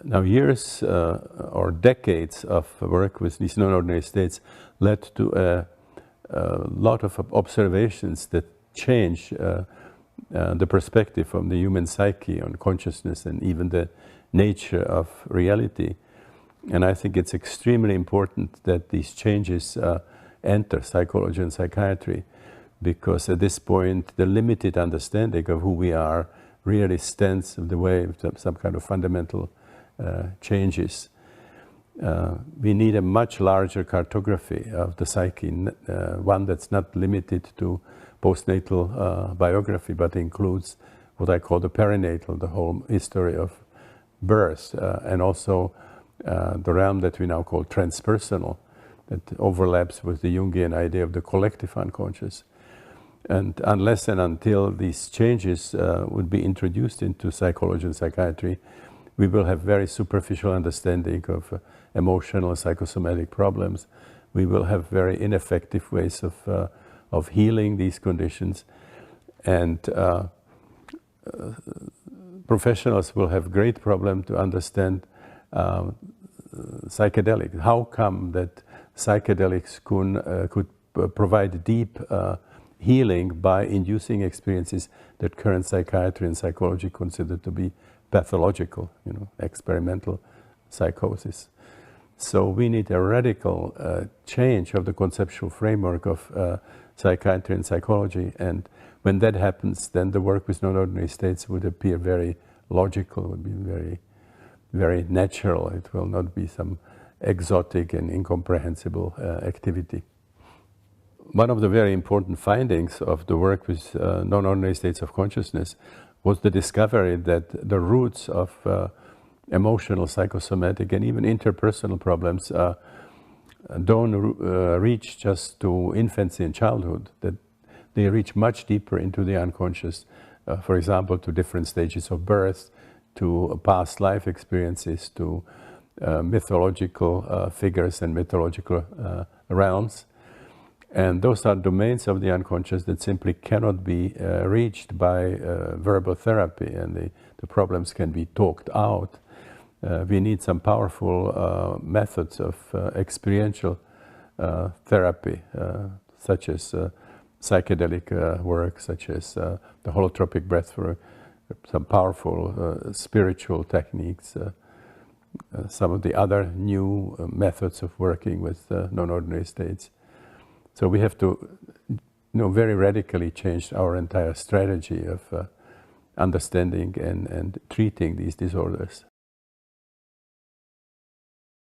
Now, years or decades of work with these non-ordinary states led to a lot of observations that change the perspective from the human psyche on consciousness and even the nature of reality. And I think it's extremely important that these changes enter psychology and psychiatry, because at this point, the limited understanding of who we are really stands in the way of some kind of fundamental changes. We need a much larger cartography of the psyche, one that's not limited to postnatal biography, but includes what I call the perinatal, the whole history of birth, and also the realm that we now call transpersonal, that overlaps with the Jungian idea of the collective unconscious. And unless and until these changes would be introduced into psychology and psychiatry, we will have very superficial understanding of emotional psychosomatic problems. We will have very ineffective ways of healing these conditions. And professionals will have great problem to understand psychedelics. How come that psychedelics could provide deep healing by inducing experiences that current psychiatry and psychology consider to be pathological, experimental psychosis. So we need a radical change of the conceptual framework of psychiatry and psychology. And when that happens, then the work with non-ordinary states would appear very logical, would be very, very natural. It will not be some exotic and incomprehensible activity. One of the very important findings of the work with non-ordinary states of consciousness was the discovery that the roots of emotional, psychosomatic, and even interpersonal problems don't reach just to infancy and childhood, that they reach much deeper into the unconscious, for example, to different stages of birth, to past life experiences, to mythological figures and mythological realms. And those are domains of the unconscious that simply cannot be reached by verbal therapy, and the problems can be talked out. We need some powerful methods of experiential therapy, such as psychedelic work, such as the holotropic breath work, some powerful spiritual techniques, some of the other new methods of working with non-ordinary states. So we have to very radically change our entire strategy of understanding and treating these disorders.